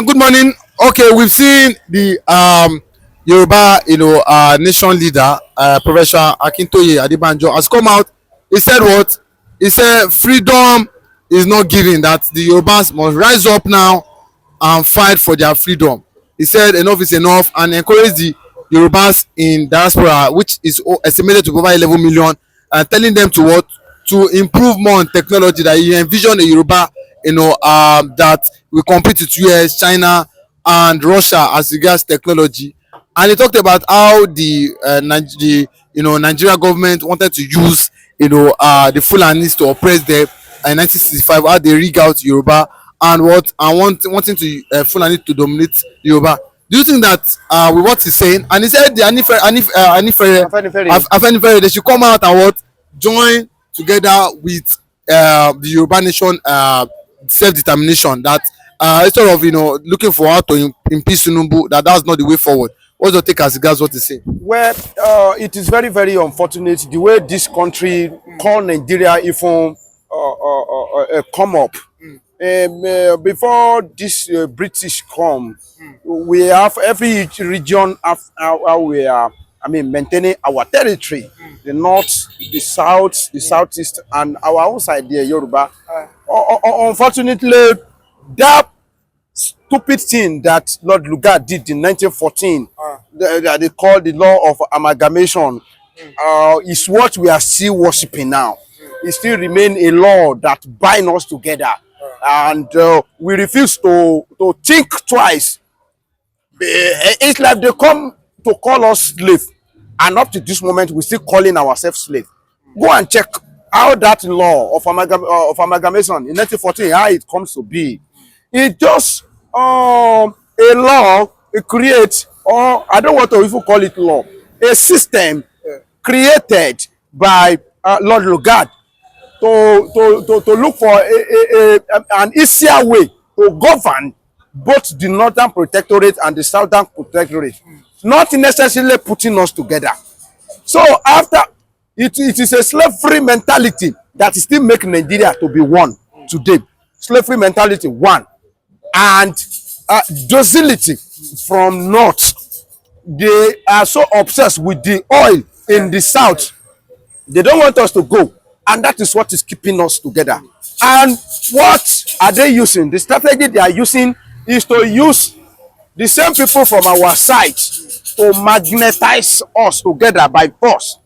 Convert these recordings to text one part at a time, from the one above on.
Good morning. Okay, we've seen the Yoruba, nation leader, Professor Akintoye Adebanjo has come out. He said what? He said freedom is not given. That the Yorubas must rise up now and fight for their freedom. He said enough is enough and encourage the Yorubas in diaspora, which is estimated to be over 11 million, and telling them to what? To improve more on technology. That he envision a Yoruba, that will compete with US, China, and Russia as regards technology. And he talked about how the Nigeria government wanted to use the Fulanis to oppress them in 1965. How they rig out Yoruba and wanting to Fulani to dominate Yoruba. Do you think that with what he's saying, and he said the Afenifere, they should come out and what join together with the Yoruba nation self-determination, that instead of looking for how to impeach Tinubu, that's not the way forward. What's your take as regards what he say? Well, it is very, very unfortunate the way this country called Nigeria even come up. Before this British come, we have every region how we are. Maintaining our territory, the north, the south, the southeast, and our own side there, Yoruba. Unfortunately, that stupid thing that Lord Lugard did in 1914, that they call the law of amalgamation, is what we are still worshiping now. It still remains a law that binds us together, and we refuse to think twice. It's like they come to call us slave, and up to this moment we still calling ourselves slave. Go and check how that law of amalgamation in 1914, how it comes to be. It just a law, it creates, or I don't want to even call it law, a system created by Lord Lugard to look for an easier way to govern both the Northern Protectorate and the Southern Protectorate, not necessarily putting us together. So after it is a slavery mentality that still make Nigeria to be one today. Slavery mentality, one. And docility from North. They are so obsessed with the oil in the South. They don't want us to go. And that is what is keeping us together. And what are they using? The strategy they are using is to use the same people from our side to magnetize us together by force.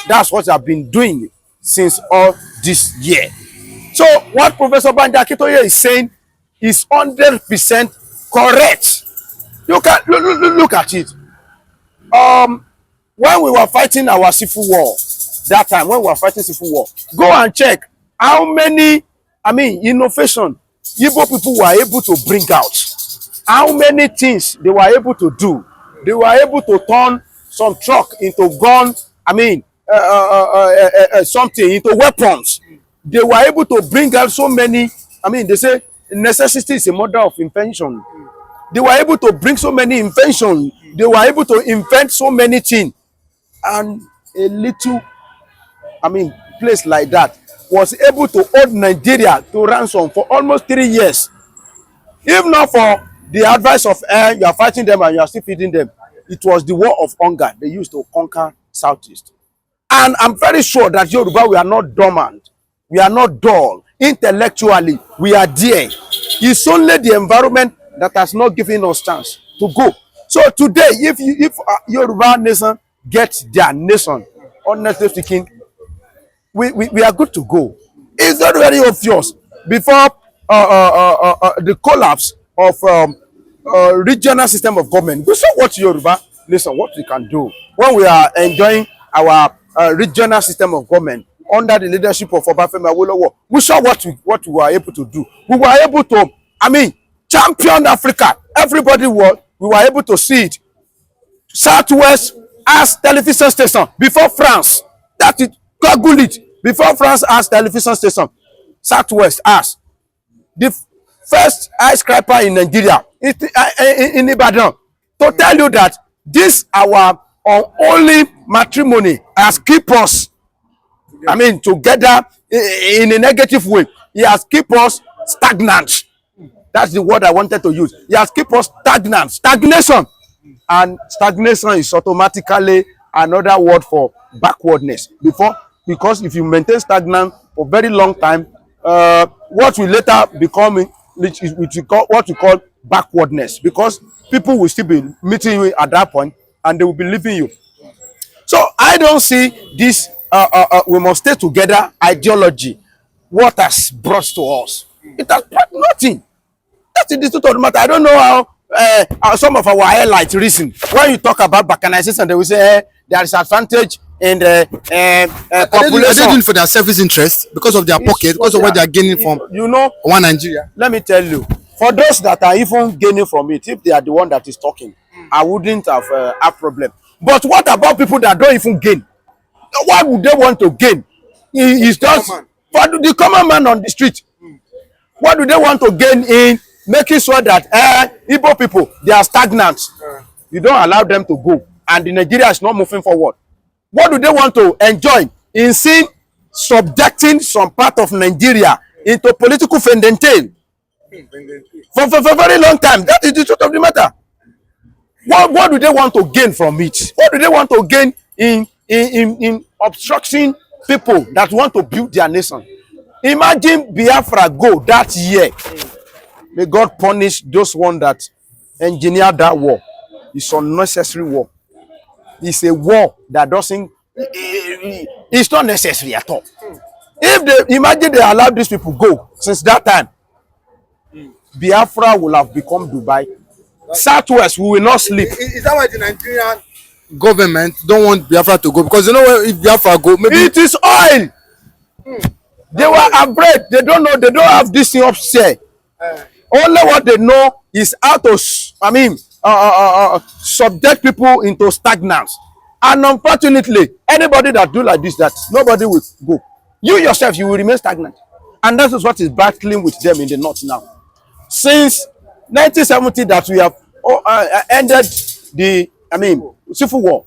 That's what I've been doing since all this year. So what Professor Akintoye is saying is 100% correct. You can look at it. When we were fighting our civil war, that time when we were fighting civil war, go and check how many innovation Igbo people were able to bring out. How many things they were able to do. They were able to turn some truck into gun, something into weapons. They were able to bring out so many, they say necessity is a mother of invention. They were able to bring so many inventions. They were able to invent so many things. And a little, place like that was able to hold Nigeria to ransom for almost 3 years. If not for the advice of you are fighting them and you are still feeding them, it was the war of hunger they used to conquer Southeast. And I'm very sure that Yoruba, we are not dormant. We are not dull. Intellectually, we are there. It's only the environment that has not given us chance to go. So today, if Yoruba nation gets their nation, honestly speaking, we are good to go. It's not very obvious. Before the collapse of regional system of government, we saw what Yoruba nation, what we can do when we are enjoying our regional system of government under the leadership of Obafemi Awolowo. We saw what we were able to do. We were able to, champion Africa. Everybody we were able to see it. Southwest as television station before France. That it, Google it. Before France as television station, Southwest as the first ice scraper in Nigeria, in Ibadan. To tell you that this our only matrimony has kept us, together in a negative way. It has kept us stagnant. That's the word I wanted to use. He has kept us stagnant. Stagnation. And stagnation is automatically another word for backwardness. Because if you maintain stagnant for very long time, what will later become what we call backwardness, because people will still be meeting you at that point and they will be leaving you. So I don't see this we must stay together ideology what has brought to us. It has brought nothing. That's the truth of the matter. I don't know how some of our allies reason. When you talk about balkanization, they will say there is advantage in the population. Are they doing for their selfish interest because of their pocket, because of what they are gaining from one Nigeria? Let me tell you, for those that are even gaining from it, if they are the one that is talking, I wouldn't have a problem. But what about people that don't even gain? Why would they want to gain? It's just for the common man on the street. What do they want to gain in making sure that Igbo people, they are stagnant? You don't allow them to go, and the Nigeria is not moving forward. What do they want to enjoy in seeing subjecting some part of Nigeria into political fendenten for a very long time? That is the truth of the matter. What do they want to gain from it? What do they want to gain in obstructing people that want to build their nation? Imagine Biafra go that year. May God punish those ones that engineered that war. It's unnecessary war. It's a war that doesn't. It's not necessary at all. If they imagine they allowed these people go since that time, Biafra will have become Dubai. Southwest, we will not sleep. Is that why the Nigerian government don't want Biafra to go? Because you know, if Biafra go, maybe it is oil. They were afraid. They don't know. They don't have this thing upstairs. Only what they know is how to, subject people into stagnance. And unfortunately, anybody that do like this, that nobody will go. You yourself, you will remain stagnant. And that is what is battling with them in the north now. Since 1970 that we have ended the, civil war.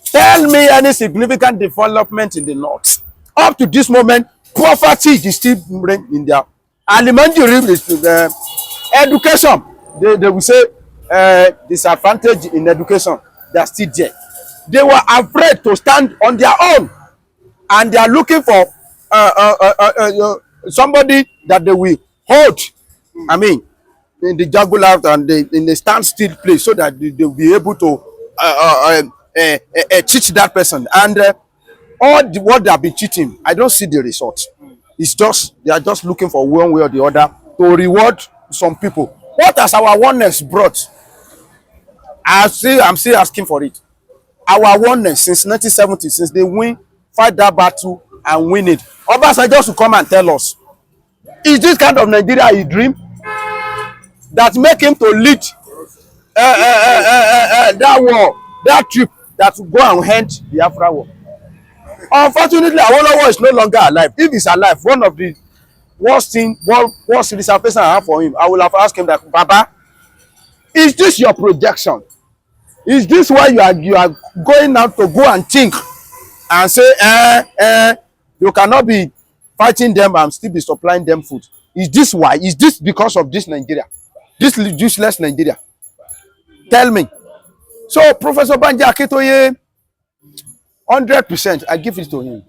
Tell me any significant development in the north. Up to this moment, poverty is still in there. Alimentary education, they will say disadvantage in education, they are still there. They were afraid to stand on their own, and they are looking for somebody that they will hold. In the jugular and in the standstill place, so that they will be able to cheat that person. And what they have been cheating, I don't see the result. It's just they are just looking for one way or the other to reward some people. What has our oneness brought? I'm still asking for it. Our oneness since 1970, since they fight that battle and win it. Obasanjo just to come and tell us, is this kind of Nigeria a dream that make him to lead that war, that trip that will go and end the Biafra war? Unfortunately, Awolowo is no longer alive. If he's alive, one of the worst reservation I have for him, I will have asked him that, Baba, is this your projection? Is this why you are going out to go and think and say, you cannot be fighting them and still be supplying them food? Is this why? Is this because of this Nigeria? This useless Nigeria? Tell me. So Professor Banji Akintoye, 100%, I give it to him,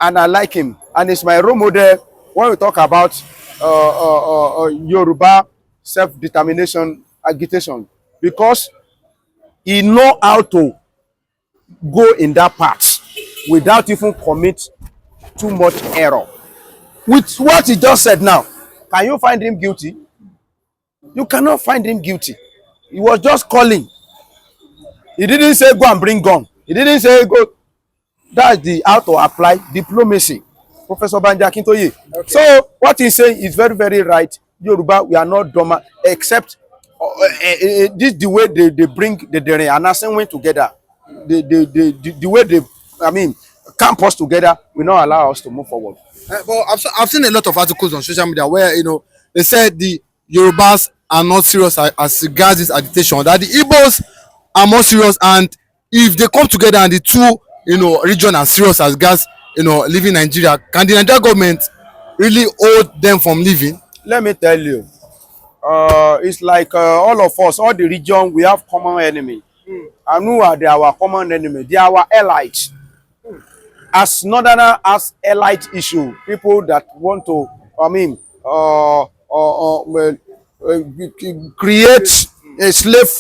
and I like him, and it's my role model when we talk about Yoruba self-determination agitation, because he know how to go in that path without even commit too much error. With what he just said now, can you find him guilty? You cannot find him guilty. He was just calling. He didn't say go and bring gun. He didn't say go. That's the how to apply diplomacy. Professor Banji Akintoye. Okay. So what he's saying is very, very right. Yoruba, we are not dormant, except this the way they bring the Dere and Asenwe together. The way they, camp us together will not allow us to move forward. But I've seen a lot of articles on social media where they said the Yorubas are not serious as regards this agitation, that the Igbos are more serious, and if they come together and the two region are serious as regards leaving Nigeria, can the Nigerian government really hold them from leaving? Let me tell you, It's like all of us, all the region, we have common enemy. And who are they our common enemy? They are our allies. As northerner as allied issue, people that want to, I mean, create a slave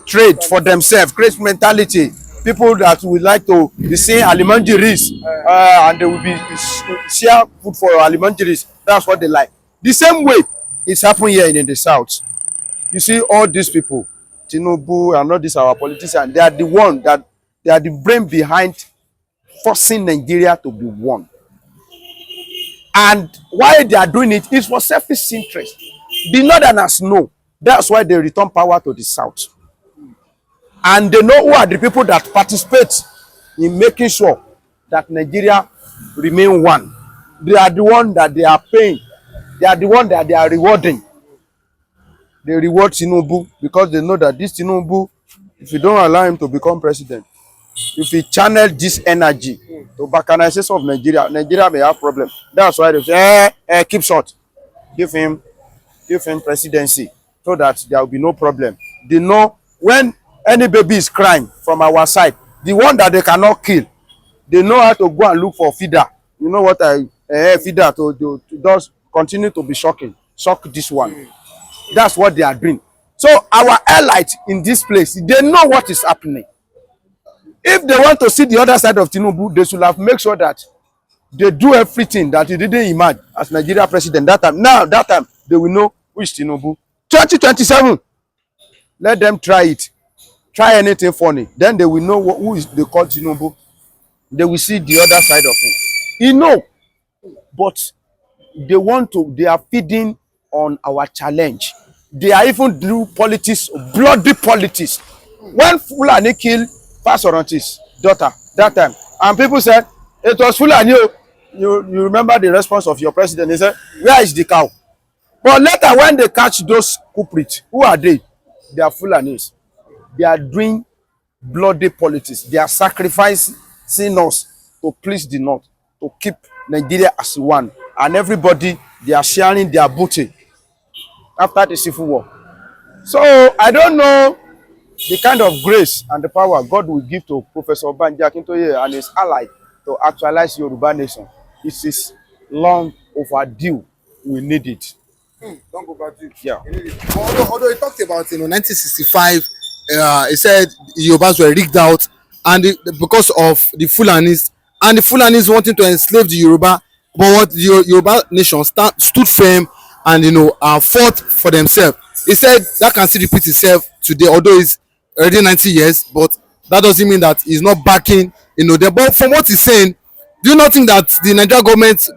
trade for themselves, create mentality. People that would like to be saying alimanjaries, and they will be share food for alimanjaries. That's what they like. The same way it's happening here in the south. You see all these people, Tinubu and all these our politicians, they are the one that they are the brain behind forcing Nigeria to be one. And why they are doing it is for selfish interest. The northerners know. That's why they return power to the south. And they know who are the people that participate in making sure that Nigeria remain one. They are the one that they are paying. They are the one that they are rewarding. They reward Tinubu because they know that this Tinubu, if you don't allow him to become president, if he channel this energy to balkanization of Nigeria, Nigeria may have problem. That's why they say, keep short, give him presidency, so that there will be no problem. They know when any baby is crying from our side, the one that they cannot kill, they know how to go and look for feeder. You know what feeder to just continue to be shocking, shock this one. That's what they are doing. So our allies in this place, they know what is happening. If they want to see the other side of Tinubu, they should have make sure that they do everything that he didn't imagine as Nigeria president that time. Now, that time, they will know which Tinubu. 2027, let them try it. Try anything funny. Then they will know who is they call Tinubu. They will see the other side of him. He know, but they are feeding on our challenge. They are even do politics, bloody politics. When Fulani killed Fasoranti's daughter that time, and people said it was Fulani. You remember the response of your president? He said, "Where is the cow?" But later, when they catch those culprits, who are they? They are Fulanis. They are doing bloody politics. They are sacrificing us to please the North, to keep Nigeria as one, and everybody they are sharing their booty after the civil war. So I don't know the kind of grace and the power God will give to Professor Banji Akintoye and his ally to actualize Yoruba nation. It is long overdue. We need it. Don't go back to Yeah. Although he talked about 1965, he said Yorubas were rigged out, and because of the Fulanis, and the Fulanis wanting to enslave the Yoruba, but what the Yoruba nation stood firm and fought for themselves. He said that can still repeat itself today, although it's already 90 years, but that doesn't mean that he's not backing them. But from what he's saying, do you not think that the Nigerian government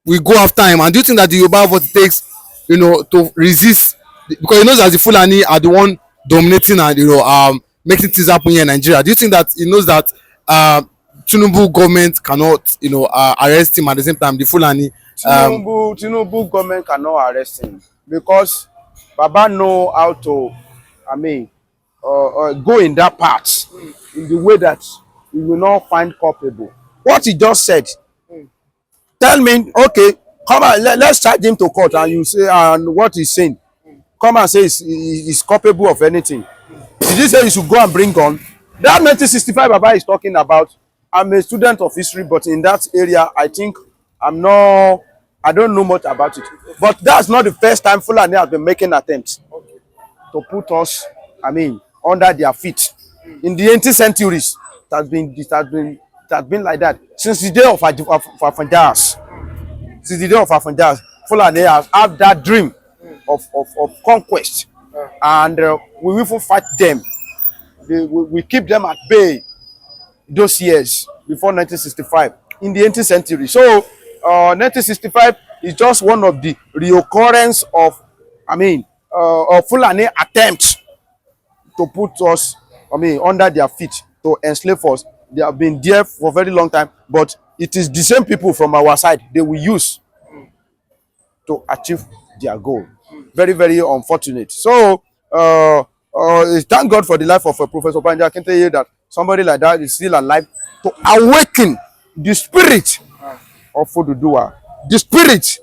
will go after him, and do you think that the Yoruba vote takes to resist, because he knows that the Fulani are the one dominating and making things happen here in Nigeria? Do you think that he knows that Tinubu government cannot arrest him, at the same time the Fulani Tinubu government cannot arrest him because Baba know how to, I mean, go in that part in the way that he will not find culpable. What he just said, tell me, okay, come on, let's charge him to court, and you say, and what he's saying, come and say he's culpable of anything. Did he say he should go and bring gun? That 1965 Baba is talking about, I'm a student of history, but in that area, I think I don't know much about it. But that's not the first time Fulani has been making attempts to put us, I mean, under their feet. In the 18th centuries, it has been like that since the day of Afanjas. Since the day of Afanjas, Fulani have that dream of conquest, and we will fight them. We keep them at bay those years before 1965 in the 18th century. So 1965 is just one of the reoccurrence of, I mean, Fulani attempts to put us, I mean, under their feet, to enslave us. They have been there for a very long time, but it is the same people from our side they will use to achieve their goal. Very, very unfortunate. So thank God for the life of Professor Banji Akintoye, that somebody like that is still alive to awaken the spirit of Oduduwa, the spirit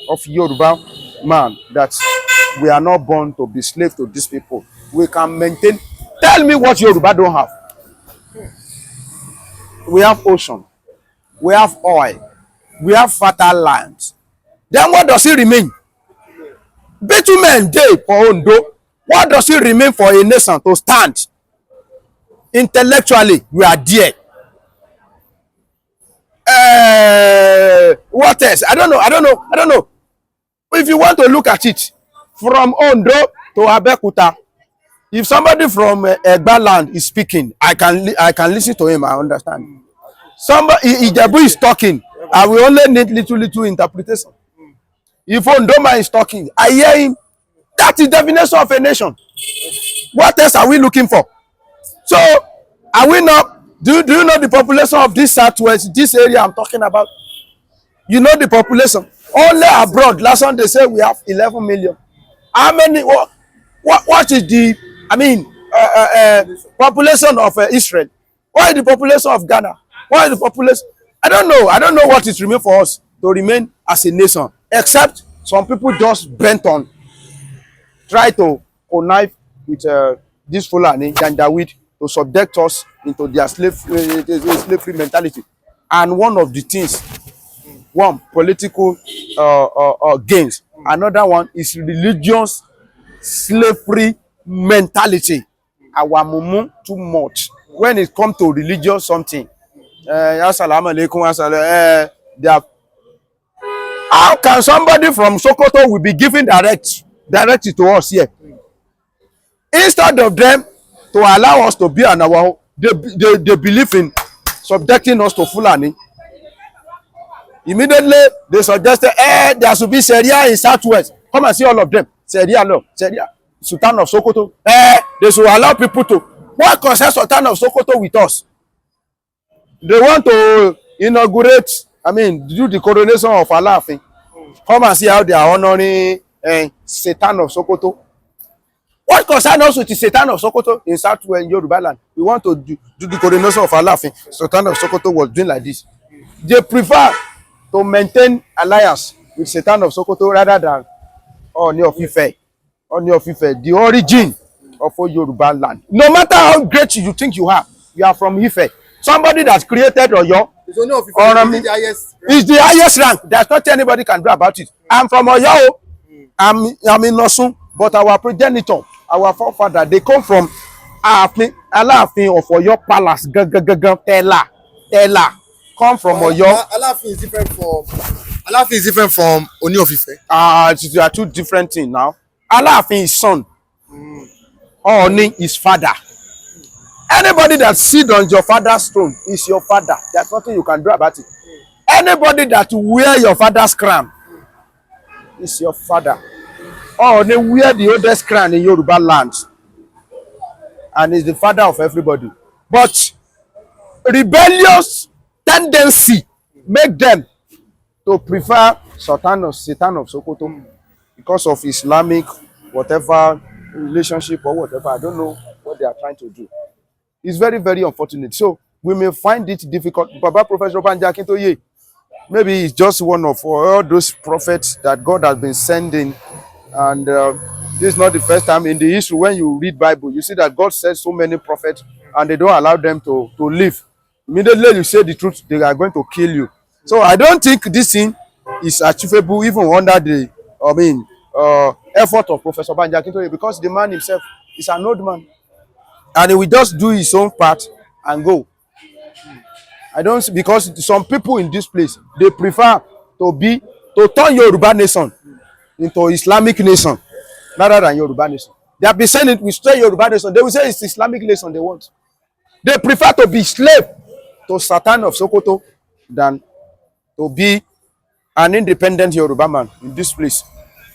of Yoruba man, that we are not born to be slave to these people. We can maintain. Tell me what Yoruba don't have. We have ocean, we have oil, we have fertile lands. Then what does it remain? Bitumen dey for Ondo. What does it remain for a nation to stand? Intellectually, we are there. What else? I don't know. If you want to look at it, from Ondo to Abeokuta, if somebody from Egba land is speaking, I can listen to him. I understand. Somebody Ijebu is talking, I will only need little interpretation. If Ondoma is talking, I hear him. That is the definition of a nation. What else are we looking for? So, are we not? Do you know the population of this southwest, this area I'm talking about? You know the population. Only abroad, last one they say we have 11 million. How many? What is the? Population of Israel? What is the population of Ghana? What is the population? I don't know. I don't know what is remain for us to remain as a nation, except some people just bent on try to connive with this Fulani Janjaweed to subject us into their slavery mentality. And one of the things, one, political gains. Another one is religious slavery mentality. Our mumu too much when it comes to religious something. Assalamu alaikum. How can somebody from Sokoto will be giving directly to us here? Instead of them to allow us to be on our own, they believe in subjecting us to Fulani. Immediately they suggested, there should be Sharia in Southwest. Come and see all of them. Sharia law, Sharia, Sultan of Sokoto. They should allow people to. What concerns Sultan of Sokoto with us? They want to inaugurate, do the coronation of Alaafin. Come and see how they are honoring Sultan of Sokoto. What concerns us with the Sultan of Sokoto in Southwest Yoruba land? We want to do the coronation of Alaafin. Sultan of Sokoto was doing like this. They prefer to maintain alliance with Sultan of Sokoto rather than Ooni of Ife. Ooni of Ife, the origin of Yoruba land. No matter how great you think you are from Ife. Somebody that's created Oyo is the highest rank. There's nothing anybody can do about it. I'm from Oyo. I'm in Osun, but our progenitor, our forefather, they come from Alaafin of Oyo Palace. Tella. Come from Oyo. Alaafin is different from Ooni of Ife. They are two different things now. Alaafin is son. Ooni is father. Anybody that sit on your father's throne is your father. There's nothing you can do about it. Anybody that wear your father's crown is your father. They wear the oldest crown in Yoruba land, and is the father of everybody. But rebellious tendency make them to prefer Sultan of Sokoto because of Islamic whatever relationship or whatever. I don't know what they are trying to do. It's very, very unfortunate. So we may find it difficult. Baba Professor Banji Akintoye, maybe he's just one of all those prophets that God has been sending. And this is not the first time in the history when you read Bible, you see that God sends so many prophets and they don't allow them to live. Immediately you say the truth, they are going to kill you. So I don't think this thing is achievable even under the effort of Professor Banji Akintoye, because the man himself is an old man. And he will just do his own part and go. Because some people in this place, they prefer to turn Yoruba nation into Islamic nation rather than Yoruba nation. They have been saying it, we stay Yoruba nation. They will say it's Islamic nation they want. They prefer to be slave to Sultan of Sokoto than to be an independent Yoruba man in this place.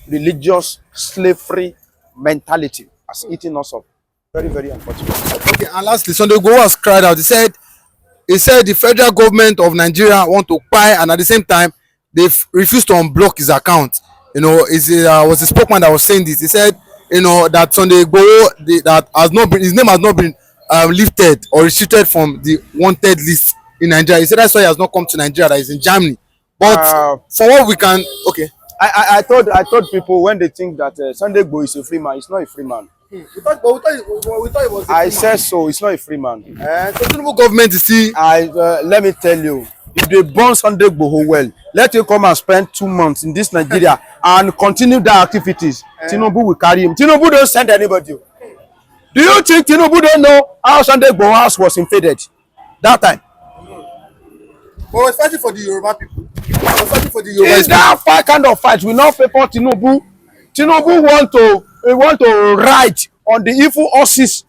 Religious slavery mentality has eaten us up. Very, very unfortunate. Okay, and lastly, Sunday Igboho has cried out. He said the federal government of Nigeria want to buy, and at the same time, they refused to unblock his account. Was the spokesman that was saying this. He said, that Sunday Igboho, his name has not been lifted or restricted from the wanted list in Nigeria. He said that's why he has not come to Nigeria, that is in Germany. But for what we can, okay. I told people when they think that Sunday Igboho is a free man, it's not a free man. We thought it was a I free said man. so, it's not a free man. So Tinubu government is still. Let me tell you, if they burn Sunday Igboho well, let him come and spend 2 months in this Nigeria and continue their activities. Tinubu will carry him. Tinubu don't send anybody. Do you think Tinubu don't know how Sunday Igboho house was invaded that time? But we're fighting for the Yoruba people. We're fighting for the Yoruba Is people. that fight kind of fight will not favor Tinubu? Tinubu want to ride on the evil horses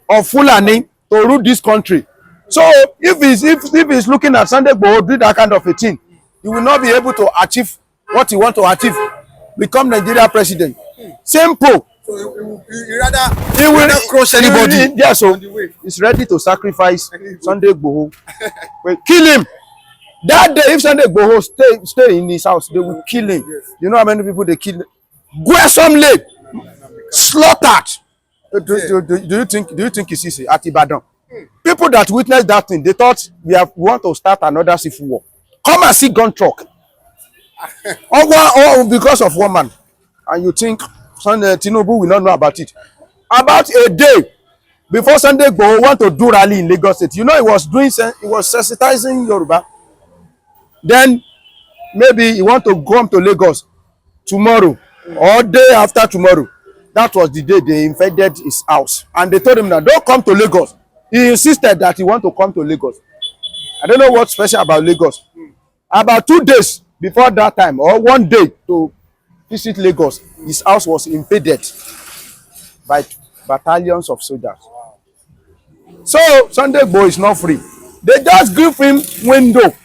of Fulani to rule this country. So if he's looking at Sunday Igboho do that kind of a thing, he will not be able to achieve what he want to achieve, become Nigeria president. Simple. So he rather crush anybody. Yeah, so on the way. he's ready to sacrifice Sunday Igboho. Well, kill him. That day, if Sunday Igboho stay in his house, they will kill him. Yes. You know how many people they kill? Gwesomle, slaughtered. Do you think it's easy at Ibadan? People that witnessed that thing, they thought we want to start another civil war. Come and see gun truck. Or because of one man, and you think Sunday Tinubu will not know about it. About a day before Sunday Igboho want to do rally in Lagos State, you know he was sensitizing Yoruba. Then maybe he want to come to Lagos tomorrow or day after tomorrow. That was the day they invaded his house, and they told him that don't come to Lagos. He insisted that he want to come to Lagos. I don't know what's special about Lagos. About 2 days before that time, or 1 day to visit Lagos, his house was invaded by battalions of soldiers. So Sunday Igboho is not free. They just give him window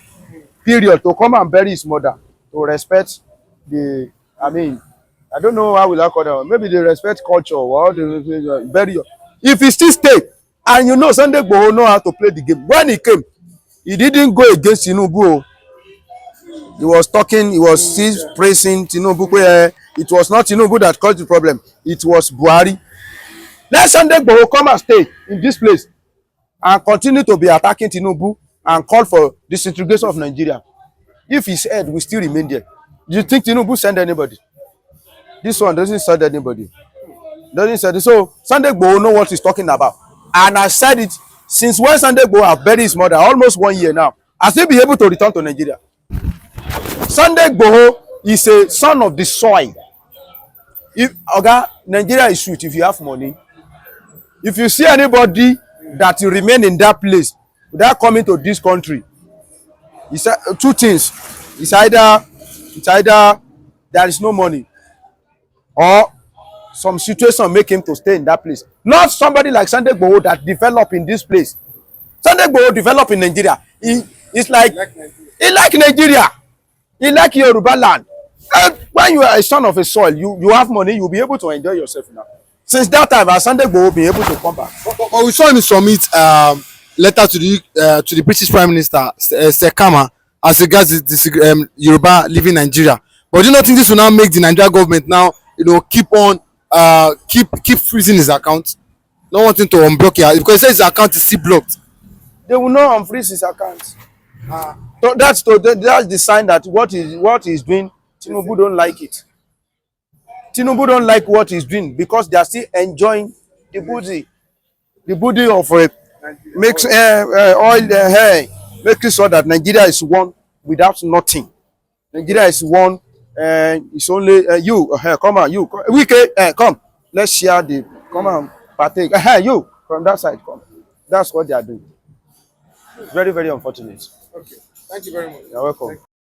period to come and bury his mother, to respect the, I don't know how will I call them. Maybe they respect culture or the burial. If he still stay, and you know Sunday Igboho know how to play the game. When he came, he didn't go against Tinubu. He was talking, he was still praising Tinubu. It was not Tinubu that caused the problem. It was Buhari. Let Sunday Igboho come and stay in this place and continue to be attacking Tinubu and call for disintegration of Nigeria. If his head will still remain there, do you think Tinubu send anybody? This one doesn't send anybody. Doesn't send it. So Sunday Igboho know what he's talking about. And I said it since when Sunday Igboho have buried his mother, almost 1 year now, has he be able to return to Nigeria? Sunday Igboho is a son of the soil. If Nigeria is sweet if you have money. If you see anybody that will remain in that place without coming to this country, it's two things. It's either there is no money, or some situation make him to stay in that place. Not somebody like Sunday Igboho that develop in this place. Sunday Igboho develop in Nigeria. He like Nigeria. He like Yoruba land. And when you are a son of a soil, you have money, you'll be able to enjoy yourself now. Since that time, has Sunday Igboho been able to come back? But we saw him submit letter to the British Prime Minister Sekama as regards the Yoruba living Nigeria. But do you not think this will now make the Nigeria government now, keep on keep freezing his account, not wanting to unblock it because he says his account is still blocked? They will not unfreeze his account. So that's the sign that what he's doing, Tinubu don't like it. Tinubu don't like what he's doing because they are still enjoying the booty of makes oil hair, making sure that Nigeria is one without nothing. Nigeria is one, and it's only you. Come on, you. Wike, come. Let's share the. Come on, partake. You from that side, come. That's what they are doing. Very, very unfortunate. Okay. Thank you very much. You're welcome.